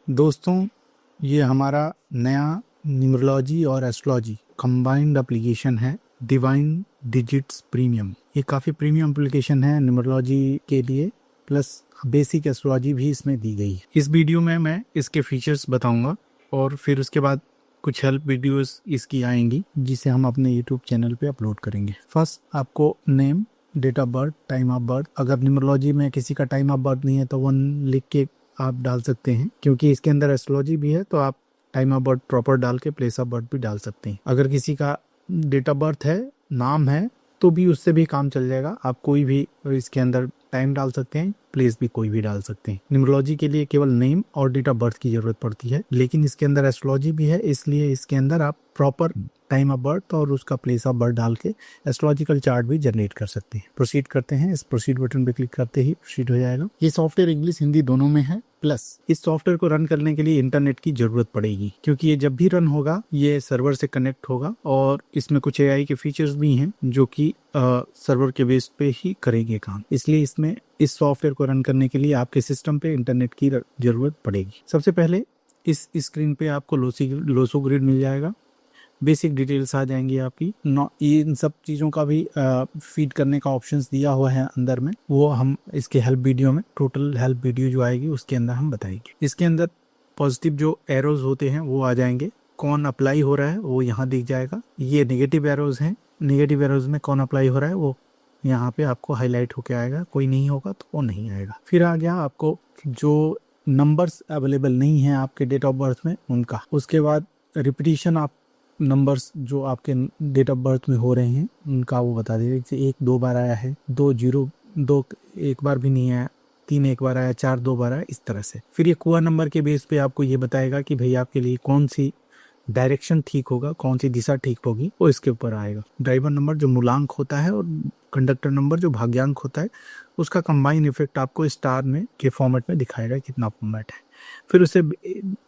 दोस्तों, ये हमारा नया न्यूमरोलॉजी और एस्ट्रोलॉजी कंबाइंड एप्लीकेशन है, डिवाइन डिजिट्स प्रीमियम। ये काफ़ी प्रीमियम एप्लीकेशन है न्यूमरोलॉजी के लिए, प्लस बेसिक एस्ट्रोलॉजी भी इसमें दी गई है। इस वीडियो में मैं इसके फीचर्स बताऊंगा और फिर उसके बाद कुछ हेल्प वीडियोस इसकी आएंगी जिसे हम अपने यूट्यूब चैनल पे अपलोड करेंगे। फर्स्ट आपको name, date of birth, time of birth. अगर न्यूमरोलॉजी में किसी का टाइम ऑफ बर्थ नहीं है तो 1 लिख के आप डाल सकते हैं, क्योंकि इसके अंदर एस्ट्रोलॉजी भी है तो आप टाइम ऑफ बर्थ प्रॉपर डाल के प्लेस ऑफ बर्थ भी डाल सकते हैं। अगर किसी का डेट ऑफ बर्थ है, नाम है, तो भी उससे भी काम चल जाएगा। आप कोई भी इसके अंदर टाइम डाल सकते हैं, प्लेस भी कोई भी डाल सकते हैं। न्यूमरोलॉजी के लिए केवल नेम और डेट ऑफ बर्थ की जरूरत पड़ती है, लेकिन इसके अंदर एस्ट्रोलॉजी भी है, इसलिए इसके अंदर आप प्रॉपर टाइम ऑफ बर्थ और उसका प्लेस ऑफ बर्थ डाल के एस्ट्रोलॉजिकल चार्ट भी जनरेट कर सकते हैं। प्रोसीड करते हैं। इस प्रोसीड बटन पे क्लिक करते ही प्रोसीड हो जाएगा। ये सॉफ्टवेयर इंग्लिश हिंदी दोनों में है, प्लस इस सॉफ्टवेयर को रन करने के लिए इंटरनेट की जरूरत पड़ेगी, क्योंकि ये जब भी रन होगा ये सर्वर से कनेक्ट होगा और इसमें कुछ एआई के फीचर्स भी हैं जो कि सर्वर के बेस पे ही करेंगे काम। इसलिए इसमें इस सॉफ्टवेयर को रन करने के लिए आपके सिस्टम पे इंटरनेट की जरूरत पड़ेगी। सबसे पहले इस स्क्रीन पे आपको लोसो ग्रिड मिल जाएगा। बेसिक डिटेल्स आ जाएंगी आपकी। इन सब चीज़ों का भी फीड करने का ऑप्शंस दिया हुआ है अंदर में, वो हम इसके हेल्प वीडियो में, टोटल हेल्प वीडियो जो आएगी उसके अंदर हम बताएंगे। इसके अंदर पॉजिटिव जो एरोज होते हैं वो आ जाएंगे, कौन अप्लाई हो रहा है वो यहाँ दिख जाएगा। ये नेगेटिव एरोज हैं, नेगेटिव एरोज में कौन अप्लाई हो रहा है वो यहाँ पे आपको हाईलाइट होके आएगा, कोई नहीं होगा तो वो नहीं आएगा। फिर आ गया आपको जो नंबर्स अवेलेबल नहीं है आपके डेट ऑफ बर्थ में उनका। उसके बाद रिपीटिशन आप नंबर्स जो आपके डेट ऑफ बर्थ में हो रहे हैं उनका वो बता दीजिए। जैसे 1 2 बार आया है, 2 0 2 एक बार भी नहीं आया, 3 एक बार आया, 4 2 बार आया, इस तरह से। फिर ये कुआ नंबर के बेस पे आपको ये बताएगा कि भाई आपके लिए कौन सी डायरेक्शन ठीक होगा, कौन सी दिशा ठीक होगी, वो इसके ऊपर आएगा। ड्राइवर नंबर जो मूलांक होता है और कंडक्टर नंबर जो भाग्यांक होता है, उसका कंबाइन इफेक्ट आपको स्टार में के फॉर्मेट में दिखाएगा कितना फॉर्मेट है। फिर उसे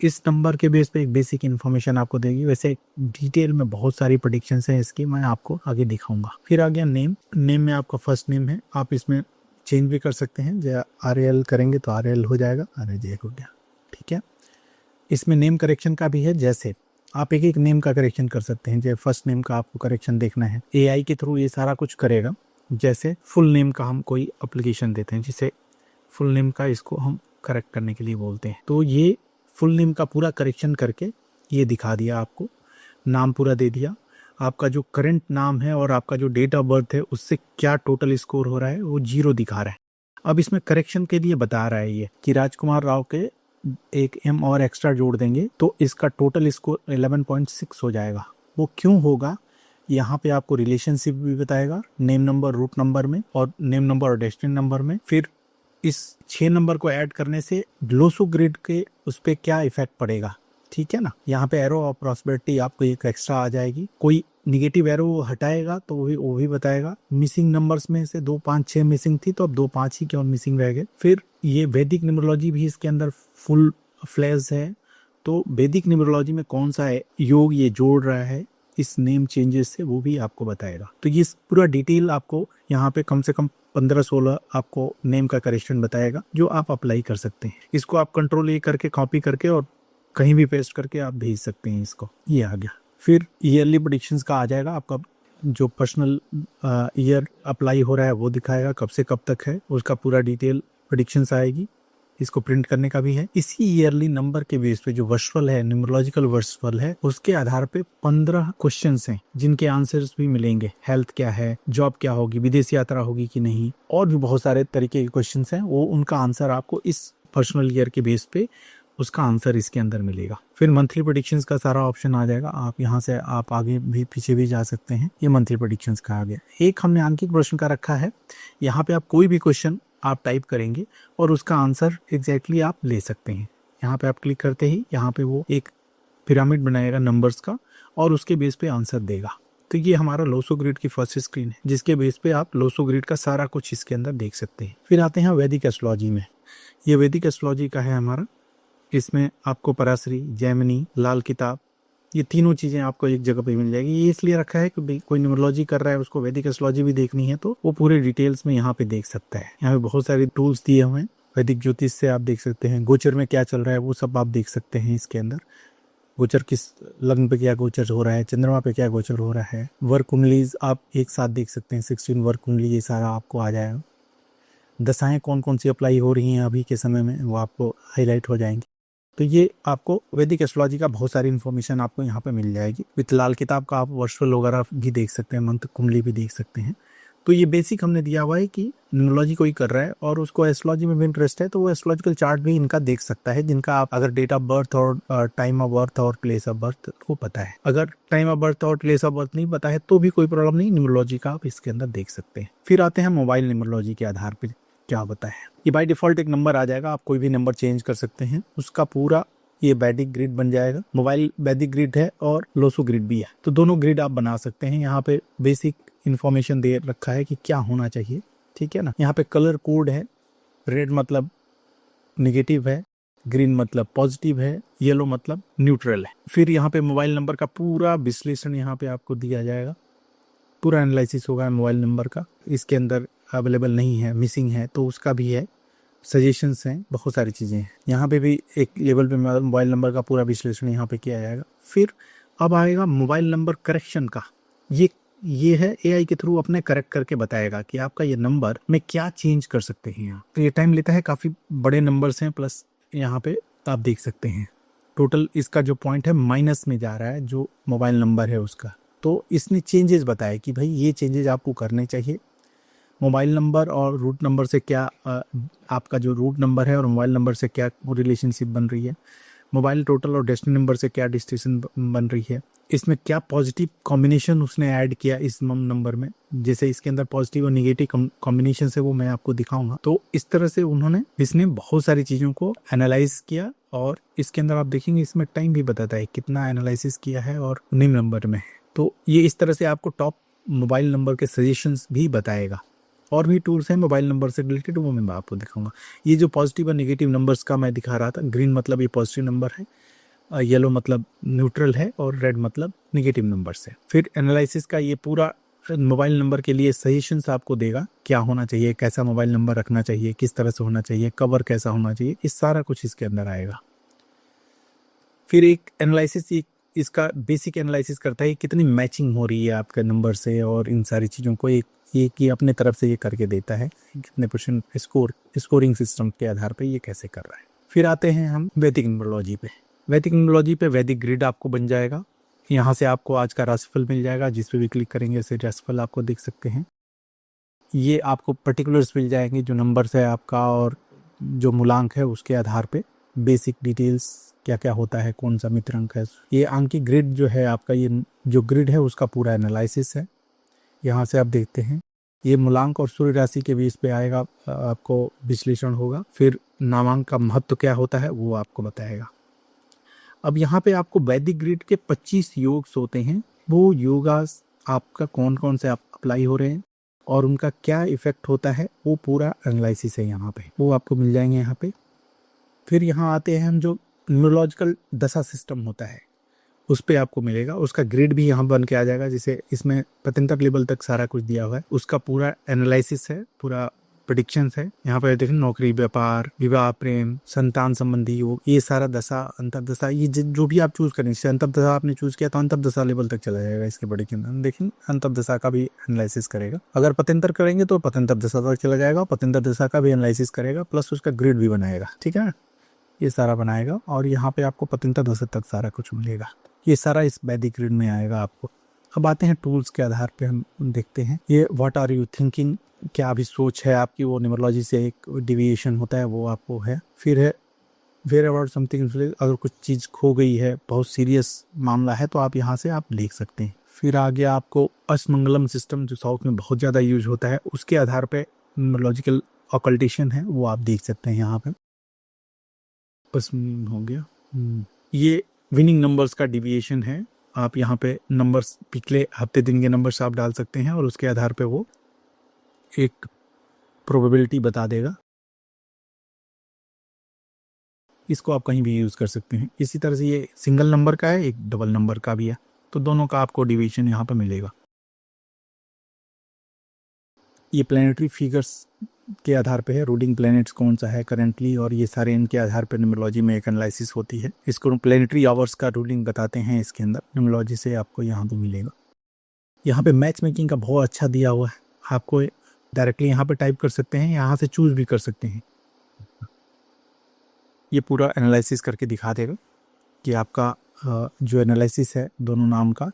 इस नंबर के बेस पे एक बेसिक इन्फॉर्मेशन आपको देगी। वैसे डिटेल में बहुत सारी प्रेडिक्शंस हैं इसकी, मैं आपको आगे दिखाऊंगा। फिर आ गया नेम। नेम में आपका फर्स्ट नेम है, आप इसमें चेंज भी कर सकते हैं। जैसे RL करेंगे तो RL हो जाएगा, RJ हो गया, ठीक है। इसमें नेम करेक्शन का भी है, जैसे आप एक एक नेम का करेक्शन कर सकते हैं। जैसे फर्स्ट नेम का आपको करेक्शन देखना है, AI के थ्रू ये सारा कुछ करेगा। जैसे फुल नेम का हम कोई एप्लीकेशन देते हैं, जिसे फुल नेम का इसको हम करेक्ट करने के लिए बोलते हैं, तो ये फुल नेम का पूरा करेक्शन करके ये दिखा दिया आपको। नाम पूरा दे दिया, आपका जो करंट नाम है और आपका जो डेट ऑफ बर्थ है उससे क्या टोटल स्कोर हो रहा है वो 0 दिखा रहा है। अब इसमें करेक्शन के लिए बता रहा है ये कि राजकुमार राव के एक M और एक्स्ट्रा जोड़ देंगे तो इसका टोटल स्कोर 11.6 हो जाएगा। वो क्यों होगा, यहाँ पे आपको रिलेशनशिप भी बताएगा, नेम नंबर रूट नंबर में और नेम नंबर और डेस्टिनी नंबर में। फिर इस 6 नंबर को ऐड करने से लोसो ग्रिड के उस पर क्या इफेक्ट पड़ेगा, ठीक है ना। यहाँ पे एरो ऑफ प्रॉस्पेरिटी आपको एक एक्स्ट्रा आ जाएगी। कोई निगेटिव एरो हटाएगा तो वो भी बताएगा। मिसिंग नंबर्स में से 2 5 6 मिसिंग थी तो अब 2 5 ही क्यों मिसिंग रह गए। फिर ये वैदिक न्यूमरोलॉजी भी इसके अंदर फुल फ्लैश है, तो वैदिक न्यूमरोलॉजी में कौन सा योग ये जोड़ रहा है इस नेम चेंजेस से, वो भी आपको बताएगा। तो ये पूरा डिटेल आपको यहाँ पे कम से कम 15-16 आपको नेम का करेक्शन बताएगा जो आप अप्लाई कर सकते हैं। इसको आप कंट्रोल A करके कॉपी करके और कहीं भी पेस्ट करके आप भेज सकते हैं इसको। ये आ गया। फिर ईयरली प्रेडिक्शंस का आ जाएगा, आपका जो पर्सनल ईयर अप्लाई हो रहा है वो दिखाएगा, कब से कब तक है उसका पूरा डिटेल प्रेडिक्शंस आएगी। इसको प्रिंट करने का भी है। इसी ईयरली नंबर के बेस पे जो वर्चुअल है, न्यूमरोलॉजिकल वर्चुअल है, उसके आधार पे 15 क्वेश्चंस हैं जिनके आंसर्स भी मिलेंगे। हेल्थ क्या है, जॉब क्या होगी, विदेश यात्रा होगी कि नहीं, और भी बहुत सारे तरीके के क्वेश्चंस हैं। वो उनका आंसर आपको इस पर्सनल ईयर के बेस पे उसका आंसर इसके अंदर मिलेगा। फिर मंथली प्रेडिक्शंस का सारा ऑप्शन आ जाएगा। आप यहाँ से आप आगे भी पीछे भी जा सकते हैं। ये मंथली प्रेडिक्शंस का आ गया। एक हमने आंकिक प्रश्न का रखा है, यहाँ पे आप कोई भी क्वेश्चन आप टाइप करेंगे और उसका आंसर एग्जैक्टली आप ले सकते हैं। यहाँ पे आप क्लिक करते ही यहाँ पे वो एक पिरामिड बनाएगा नंबर्स का और उसके बेस पे आंसर देगा। तो ये हमारा लोसो ग्रिड की फर्स्ट स्क्रीन है, जिसके बेस पे आप लोसो ग्रिड का सारा कुछ इसके अंदर देख सकते हैं। फिर आते हैं वैदिक एस्ट्रोलॉजी में। ये वैदिक एस्ट्रोलॉजी का है हमारा। इसमें आपको पराशरी, जैमिनी, लाल किताब, ये तीनों चीजें आपको एक जगह पे मिल जाएगी। ये इसलिए रखा है कि कोई न्यूमरोलॉजी कर रहा है उसको वैदिक एस्ट्रोलॉजी भी देखनी है तो वो पूरे डिटेल्स में यहाँ पे देख सकता है। यहाँ पे बहुत सारे टूल्स दिए हुए हैं वैदिक ज्योतिष से आप देख सकते हैं गोचर में क्या चल रहा है, वो सब आप देख सकते हैं इसके अंदर। गोचर किस लग्न पे क्या गोचर हो रहा है, चंद्रमा पे क्या गोचर हो रहा है, वर्क कुंडलीज आप एक साथ देख सकते हैं, 16 वर्क कुंडली, ये सारा आपको आ जाएगा। दशाएं कौन कौन सी अप्लाई हो रही हैं अभी के समय में, वो आपको हाईलाइट हो जाएंगी। तो ये आपको वैदिक एस्ट्रोलॉजी का बहुत सारी इन्फॉर्मेशन आपको यहाँ पे मिल जाएगी। विथ लाल किताब का आप वर्चुअल वगैरह भी देख सकते हैं, मंत्र कुंडली भी देख सकते हैं। तो ये बेसिक हमने दिया हुआ है कि न्यूमरोलॉजी कोई कर रहा है और उसको एस्ट्रोलॉजी में भी इंटरेस्ट है तो वो एस्ट्रोलॉजिकल चार्ट भी इनका देख सकता है, जिनका आप अगर डेट ऑफ बर्थ और टाइम ऑफ बर्थ और प्लेस ऑफ बर्थ को पता है। अगर टाइम ऑफ बर्थ और प्लेस ऑफ बर्थ नहीं पता है तो भी कोई प्रॉब्लम नहीं, न्यूमरोलॉजी का आप इसके अंदर देख सकते हैं। फिर आते हैं मोबाइल न्यूमरोलॉजी के आधार पर क्या होता है। ये बाय डिफॉल्ट एक नंबर आ जाएगा, आप कोई भी नंबर चेंज कर सकते हैं, उसका पूरा ये वैदिक ग्रिड बन जाएगा। मोबाइल वैदिक ग्रिड है और लोसो ग्रिड भी है, तो दोनों ग्रिड आप बना सकते हैं। यहाँ पे बेसिक इन्फॉर्मेशन दे रखा है कि क्या होना चाहिए, ठीक है ना। यहाँ पे कलर कोड है, रेड मतलब निगेटिव है, ग्रीन मतलब पॉजिटिव है, येलो मतलब न्यूट्रल है। फिर यहाँ पे मोबाइल नंबर का पूरा विश्लेषण यहाँ पे आपको दिया जाएगा, पूरा एनालिसिस होगा मोबाइल नंबर का। इसके अंदर अवेलेबल नहीं है, मिसिंग है तो उसका भी है, सजेशंस हैं, बहुत सारी चीज़ें हैं। यहाँ पे भी एक लेवल पे मोबाइल नंबर का पूरा विश्लेषण यहाँ पे किया जाएगा। फिर अब आएगा मोबाइल नंबर करेक्शन का। ये है एआई के थ्रू अपने करेक्ट करके बताएगा कि आपका ये नंबर में क्या चेंज कर सकते हैं यहाँ। तो ये टाइम लेता है, काफ़ी बड़े नंबर्स हैं, प्लस यहाँ पे आप देख सकते हैं टोटल इसका जो पॉइंट है माइनस में जा रहा है जो मोबाइल नंबर है उसका। तो इसने चेंजेस बताए कि भाई ये चेंजेस आपको करने चाहिए। मोबाइल नंबर और रूट नंबर से क्या आपका जो रूट नंबर है और मोबाइल नंबर से क्या रिलेशनशिप बन रही है, मोबाइल टोटल और डेस्टिनी नंबर से क्या डिस्टेंस बन रही है, इसमें क्या पॉजिटिव कॉम्बिनेशन उसने ऐड किया इस नंबर में, जैसे इसके अंदर पॉजिटिव और निगेटिव कॉम्बिनेशन से वो मैं आपको दिखाऊंगा। तो इस तरह से इसने बहुत सारी चीज़ों को एनालाइज किया और इसके अंदर आप देखेंगे इसमें टाइम भी बताता है कितना एनालिसिस किया है और निम्न नंबर में है। तो ये इस तरह से आपको टॉप मोबाइल नंबर के सजेशंस भी बताएगा। और भी टूल्स हैं मोबाइल नंबर से रिलेटेड, वो मैं आपको दिखाऊंगा। ये जो पॉजिटिव और नेगेटिव नंबर्स का मैं दिखा रहा था, ग्रीन मतलब ये पॉजिटिव नंबर है, येलो मतलब न्यूट्रल है और रेड मतलब नेगेटिव नंबर्स है। फिर एनालिसिस का ये पूरा मोबाइल नंबर के लिए सजेशंस आपको देगा, क्या होना चाहिए, कैसा मोबाइल नंबर रखना चाहिए, किस तरह से होना चाहिए, कवर कैसा होना चाहिए, इस सारा कुछ इसके अंदर आएगा। फिर एक एनालिसिस इसका बेसिक एनालिसिस करता है कितनी मैचिंग हो रही है आपके नंबर से, और इन सारी चीज़ों को ये अपने तरफ से ये करके देता है कितने परसेंट स्कोरिंग सिस्टम के आधार पे ये कैसे कर रहा है। फिर आते हैं हम वैदिक न्यूमरोलॉजी पे। वैदिक न्यूमरोलॉजी पे वैदिक ग्रिड आपको बन जाएगा। यहाँ से आपको आज का राशिफल मिल जाएगा, जिस पे भी क्लिक करेंगे ऐसे राशिफल आपको देख सकते हैं। ये आपको पर्टिकुलर्स मिल जाएंगे जो नंबर्स है आपका और जो मूलांक है उसके आधार पे बेसिक डिटेल्स क्या क्या होता है, कौन सा मित्र अंक है। ये अंक की ग्रिड जो है आपका, ये जो ग्रिड है उसका पूरा एनालिसिस है। यहाँ से आप देखते हैं ये मूलांक और सूर्य राशि के बीच पे आएगा, आपको विश्लेषण होगा। फिर नामांक का महत्व क्या होता है वो आपको बताएगा। अब यहाँ पे आपको वैदिक ग्रिड के 25 योग्स होते हैं, वो योगास आपका कौन कौन से अप्लाई हो रहे हैं और उनका क्या इफेक्ट होता है, वो पूरा एनालिसिस है यहाँ पे, वो आपको मिल जाएंगे यहाँ पे। फिर यहाँ आते हैं हम, जो न्यूमरोलॉजिकल दशा सिस्टम होता है उस पे आपको मिलेगा, उसका ग्रिड भी यहाँ बन के आ जाएगा, जिसे इसमें पतंतर लेवल तक सारा कुछ दिया हुआ है, उसका पूरा एनालिसिस है, पूरा प्रेडिक्शंस है। यहाँ पे देखें नौकरी, व्यापार, विवाह, प्रेम, संतान संबंधी योग, ये सारा दशा, अंतर्दशा, ये जो भी आप चूज करें, जैसे अंतर्दशा आपने चूज किया तो अंतर्दशा लेवल तक चला जाएगा इसके बड़े के अंदर। देखें अंतर्दशा का भी एनालिसिस करेगा, अगर पतंतर करेंगे तो पतंतर दशा तक चला जाएगा, पतंतर दशा का भी एनालिसिस करेगा, प्लस उसका ग्रिड भी बनाएगा, ठीक है, ये सारा बनाएगा। और यहाँ पे आपको पतंतर दशा तक सारा कुछ मिलेगा, ये सारा इस वैदिक ग्रिड में आएगा आपको। अब आते हैं टूल्स के आधार पे, हम देखते हैं ये व्हाट आर यू थिंकिंग, क्या अभी सोच है आपकी, वो न्यूमरोलॉजी से एक डिविएशन होता है वो आपको है। फिर है वेयर अबाउट समथिंग, अगर कुछ चीज़ खो गई है, बहुत सीरियस मामला है, तो आप यहाँ से आप देख सकते हैं। फिर आगे आपको अष्टमंगलम सिस्टम जो साउथ में बहुत ज़्यादा यूज होता है, उसके आधार पे न्यूमरोलॉजिकल ऑकल्टेशन है वो आप देख सकते हैं यहाँ पे। बस हो गया। ये विनिंग नंबर्स का डिविएशन है, आप यहाँ पे नंबर्स पिछले हफ्ते दिन के नंबर्स आप डाल सकते हैं और उसके आधार पे वो एक प्रोबेबिलिटी बता देगा। इसको आप कहीं भी यूज कर सकते हैं। इसी तरह से ये सिंगल नंबर का है, एक डबल नंबर का भी है, तो दोनों का आपको डिवीजन यहाँ पे मिलेगा। ये प्लैनेटरी फिगर्स के आधार पे है, रूलिंग प्लैनेट्स कौन सा है करेंटली, और ये सारे इनके आधार पे न्यूमरोलॉजी में एक एनालिसिस होती है। इसको प्लैनेटरी आवर्स का रूलिंग बताते हैं इसके अंदर, न्यूमरोलॉजी से आपको यहाँ पे मिलेगा। यहाँ पे मैच मेकिंग का बहुत अच्छा दिया हुआ है, आपको डायरेक्टली यहाँ पे टाइप कर सकते हैं, यहाँ से चूज भी कर सकते हैं। ये पूरा एनालिसिस करके दिखा देगा कि आपका जो एनालिसिस है दोनों नाम का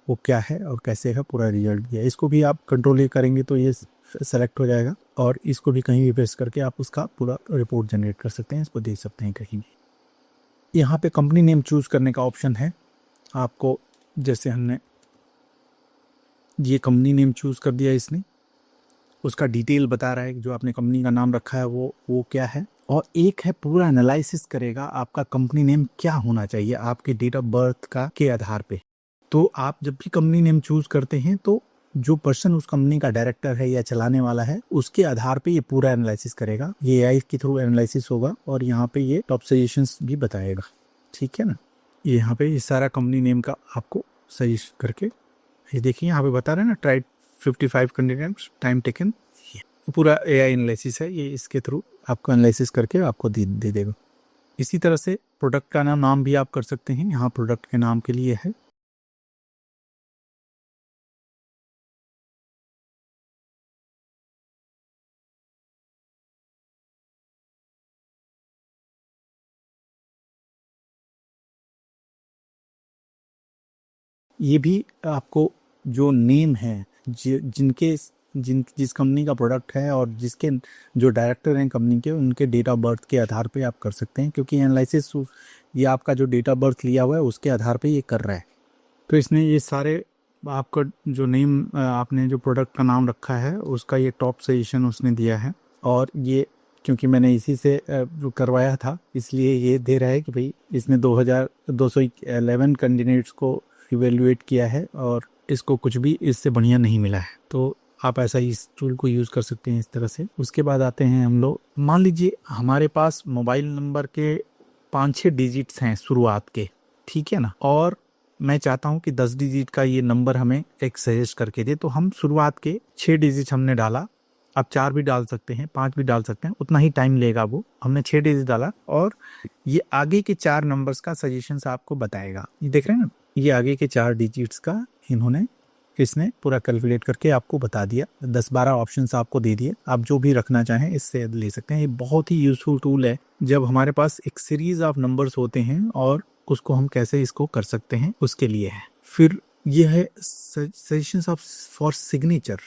वो क्या है और कैसे है, पूरा रिजल्ट दिया है। इसको भी आप कंट्रोल करेंगे तो ये सेलेक्ट हो जाएगा, और इसको भी कहीं भी प्रेस करके आप उसका पूरा रिपोर्ट जनरेट कर सकते हैं, इसको देख सकते हैं कहीं भी। यहाँ पे कंपनी नेम चूज करने का ऑप्शन है आपको, जैसे हमने ये कंपनी नेम चूज कर दिया इसने, उसका डिटेल बता रहा है कि जो आपने कंपनी का नाम रखा है वो क्या है, और एक है पूरा एनालिसिस करेगा आपका कंपनी नेम क्या होना चाहिए आपके डेट ऑफ बर्थ का के आधार पे। तो आप जब भी कंपनी नेम चूज करते हैं तो जो पर्सन उस कंपनी का डायरेक्टर है या चलाने वाला है उसके आधार पे ये पूरा एनालिसिस करेगा। ये एआई के थ्रू एनालिसिस होगा और यहाँ पे ये टॉप सजेशंस भी बताएगा, ठीक है ना। ये यहाँ पे ये सारा कंपनी नेम का आपको सजेस्ट करके, ये देखिए यहाँ पे बता रहे हैं ना, ट्राई 55 कैंडिडेट्स टाइम टेकन, पूरा एआई एनालिसिस है ये, इसके थ्रू आपको एनालिसिस करके आपको दे देगा। इसी तरह से प्रोडक्ट का नाम भी आप कर सकते हैं, यहाँ प्रोडक्ट के नाम के लिए है। ये भी आपको जो नेम है जिस कंपनी का प्रोडक्ट है और जिसके जो डायरेक्टर हैं कंपनी के, उनके डेट ऑफ बर्थ के आधार पे आप कर सकते हैं, क्योंकि एनालिसिस ये आपका जो डेट ऑफ बर्थ लिया हुआ है उसके आधार पे ये कर रहा है। तो इसने ये सारे आपका जो नेम आपने जो प्रोडक्ट का नाम रखा है उसका ये टॉप सजेशन उसने दिया है, और ये क्योंकि मैंने इसी से करवाया था इसलिए ये दे रहा है कि भाई इसने 2211 कैंडिडेट्स को इवेल्युएट किया है और इसको कुछ भी इससे बढ़िया नहीं मिला है। तो आप ऐसा ही इस टूल को यूज़ कर सकते हैं इस तरह से। उसके बाद आते हैं हम लोग, मान लीजिए हमारे पास मोबाइल नंबर के 5-6 डिजिट्स हैं शुरुआत के, ठीक है ना, और मैं चाहता हूं कि 10 डिजिट का ये नंबर हमें एक सजेस्ट करके दे। तो हम शुरुआत के 6 डिजिट हमने डाला, आप 4 भी डाल सकते हैं, 5 भी डाल सकते हैं, उतना ही टाइम लेगा वो। हमने 6 डिजिट डाला और ये आगे के 4 नंबर्स का सजेशंस आपको बताएगा। ये देख रहे हैं ना, ये आगे के 4 डिजिट्स का इसने पूरा कैलकुलेट करके आपको बता दिया। 10-12 ऑप्शंस आपको दे दिए, आप जो भी रखना चाहें इससे ले सकते हैं। ये बहुत ही यूजफुल टूल है जब हमारे पास एक सीरीज ऑफ नंबर्स होते हैं और उसको हम कैसे इसको कर सकते हैं उसके लिए है। फिर ये है सजेशंस ऑफ फॉर सिग्नेचर।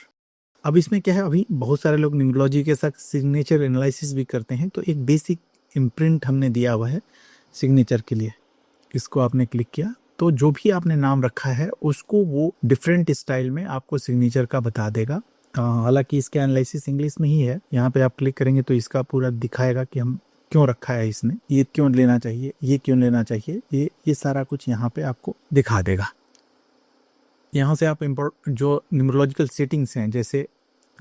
अब इसमें क्या है, अभी बहुत सारे लोग न्यूमरोलॉजी के साथ सिग्नेचर एनालिसिस भी करते हैं, तो एक बेसिक इम्प्रिंट हमने दिया हुआ है सिग्नेचर के लिए। इसको आपने क्लिक किया तो जो भी आपने नाम रखा है उसको वो डिफरेंट स्टाइल में आपको सिग्नेचर का बता देगा। हालांकि इसका एनालिसिस इंग्लिश में ही है, यहाँ पे आप क्लिक करेंगे तो इसका पूरा दिखाएगा कि हम क्यों रखा है इसने, ये क्यों लेना चाहिए, ये क्यों लेना चाहिए, ये सारा कुछ यहाँ पे आपको दिखा देगा। यहाँ से आप जो न्यूमरोलॉजिकल सेटिंग्स हैं, जैसे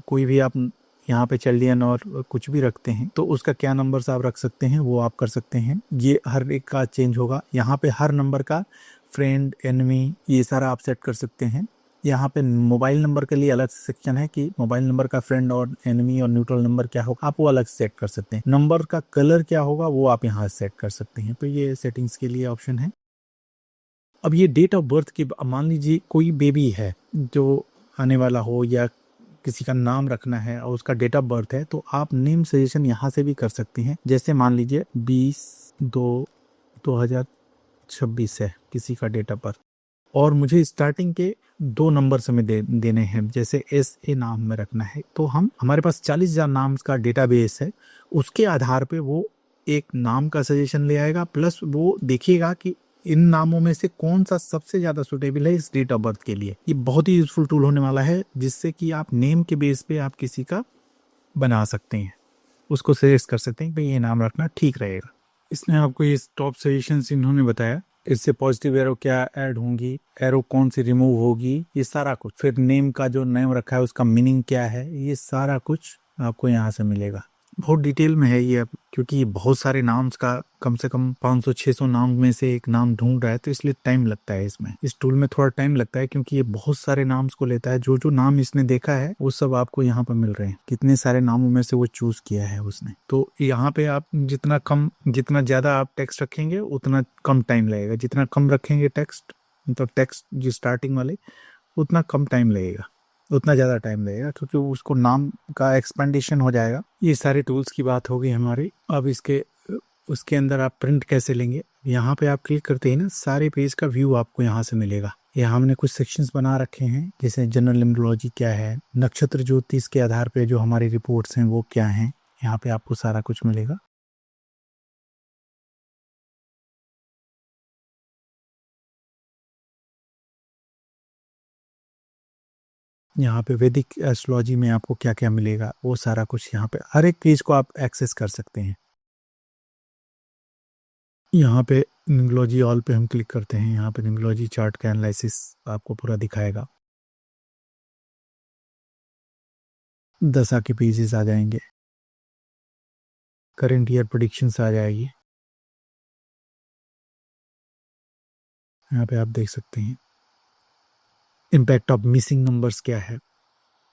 कोई भी आप यहाँ पे चिल्ड्रन और कुछ भी रखते हैं तो उसका क्या नंबर्स आप रख सकते हैं वो आप कर सकते हैं। ये हर एक का चेंज होगा। यहाँ पे हर नंबर का फ्रेंड, एनिमी, ये सारा आप सेट कर सकते हैं। यहाँ पे मोबाइल नंबर के लिए अलग सेक्शन है कि मोबाइल नंबर का फ्रेंड और एनिमी और न्यूट्रल नंबर क्या होगा, आप वो अलग सेट कर सकते हैं। नंबर का कलर क्या होगा वो आप यहाँ सेट कर सकते हैं। तो ये सेटिंग्स के लिए ऑप्शन है। अब ये डेट ऑफ बर्थ की, मान लीजिए कोई बेबी है जो आने वाला हो या किसी का नाम रखना है और उसका डेट ऑफ बर्थ है, तो आप नेम सजेशन यहाँ से भी कर सकते हैं। जैसे मान लीजिए 20/2/2026 है किसी का डेट ऑफ बर्थ और मुझे स्टार्टिंग के 2 नंबर हमें देने हैं, जैसे SA नाम में रखना है, तो हमारे पास 40,000 नाम का डेटाबेस है। उसके आधार पे वो एक नाम का सजेशन ले आएगा, प्लस वो देखिएगा कि इन नामों में से कौन सा सबसे ज्यादा सुटेबल है इस डेट ऑफ बर्थ के लिए। ये बहुत ही यूजफुल टूल होने वाला है, जिससे कि आप नेम के बेस पे आप किसी का बना सकते हैं, उसको सजेस्ट कर सकते हैं कि ये नाम रखना ठीक रहेगा। इसने आपको ये टॉप सजेशंस इन्होंने बताया, इससे पॉजिटिव एरो क्या ऐड होंगी, एरो कौन सी रिमूव होगी, ये सारा कुछ। फिर नेम का जो नेम रखा है उसका मीनिंग क्या है, ये सारा कुछ आपको यहाँ से मिलेगा। बहुत डिटेल में है ये अब, क्योंकि ये बहुत सारे नाम्स का कम से कम 500-600 नाम में से एक नाम ढूंढ रहा है, तो इसलिए टाइम लगता है इसमें। इस टूल में थोड़ा टाइम लगता है क्योंकि ये बहुत सारे नाम्स को लेता है। जो जो नाम इसने देखा है वो सब आपको यहाँ पर मिल रहे हैं, कितने सारे नामों में से वो चूज किया है उसने। तो यहाँ पे आप जितना ज्यादा आप टेक्स्ट रखेंगे उतना कम टाइम लगेगा, जितना कम रखेंगे टेक्स्ट, मतलब टेक्स्ट जो स्टार्टिंग वाले, उतना कम टाइम लगेगा, उतना ज़्यादा टाइम लगेगा, क्योंकि उसको नाम का एक्सपेंडेशन हो जाएगा। ये सारे टूल्स की बात होगी हमारी। अब इसके उसके अंदर आप प्रिंट कैसे लेंगे, यहाँ पे आप क्लिक करते हैं ना, सारे पेज का व्यू आपको यहाँ से मिलेगा। यहाँ हमने कुछ सेक्शंस बना रखे हैं, जैसे जनरल न्यूमरोलॉजी क्या है, नक्षत्र ज्योतिष के आधार पे जो हमारी रिपोर्ट्स हैं वो क्या हैं, यहाँ पे आपको सारा कुछ मिलेगा। यहाँ पे वैदिक एस्ट्रोलॉजी में आपको क्या क्या मिलेगा वो सारा कुछ यहाँ पे हर एक पेज को आप एक्सेस कर सकते हैं। यहाँ पे न्यूमरोलॉजी ऑल पे हम क्लिक करते हैं, यहाँ पे न्यूमरोलॉजी चार्ट का एनालिसिस आपको पूरा दिखाएगा। दशा के पेजेस आ जाएंगे, करंट ईयर प्रेडिक्शंस आ जाएगी, यहाँ पे आप देख सकते हैं। इम्पैक्ट ऑफ मिसिंग नंबर्स क्या है,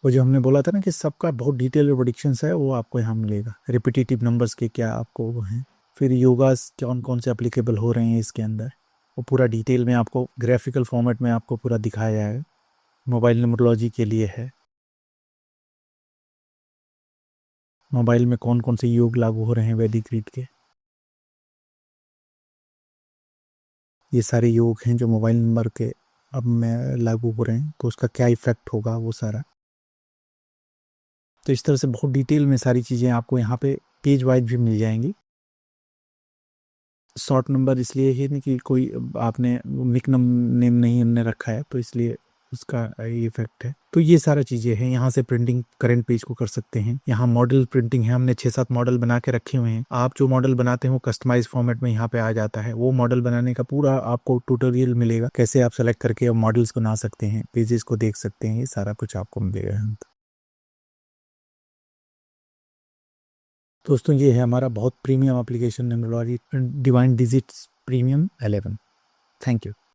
वो जो हमने बोला था ना कि सबका बहुत डिटेल प्रेडिक्शंस है, वो आपको यहाँ मिलेगा। रिपीटेटिव नंबर्स के क्या आपको वो हैं, फिर योगास कौन कौन से एप्लीकेबल हो रहे हैं इसके अंदर, वो पूरा डिटेल में आपको ग्राफिकल फॉर्मेट में आपको पूरा दिखाया जाएगा। मोबाइल न्यूमरोलॉजी के लिए है, मोबाइल में कौन कौन से योग लागू हो रहे हैं वैदिक रीत के, ये सारे योग हैं जो मोबाइल नंबर के अब में लागू हो रहे हैं, तो उसका क्या इफेक्ट होगा वो सारा। तो इस तरह से बहुत डिटेल में सारी चीज़ें आपको यहाँ पे पेज वाइज भी मिल जाएंगी। शॉर्ट नंबर इसलिए ही नहीं कि कोई आपने निक नेम नहीं हमने रखा है, तो इसलिए उसका ये इफेक्ट है। तो ये सारा चीज़ें हैं, यहाँ से प्रिंटिंग करंट पेज को कर सकते हैं। यहाँ मॉडल प्रिंटिंग है, हमने 6-7 मॉडल बना के रखे हुए हैं। आप जो मॉडल बनाते हैं वो कस्टमाइज फॉर्मेट में यहाँ पे आ जाता है। वो मॉडल बनाने का पूरा आपको ट्यूटोरियल मिलेगा, कैसे आप सेलेक्ट करके मॉडल्स बना सकते हैं, पेजेस को देख सकते हैं, ये सारा कुछ आपको मिलेगा। दोस्तों ये है हमारा बहुत premium application numerology divine digits premium 11। Thank you.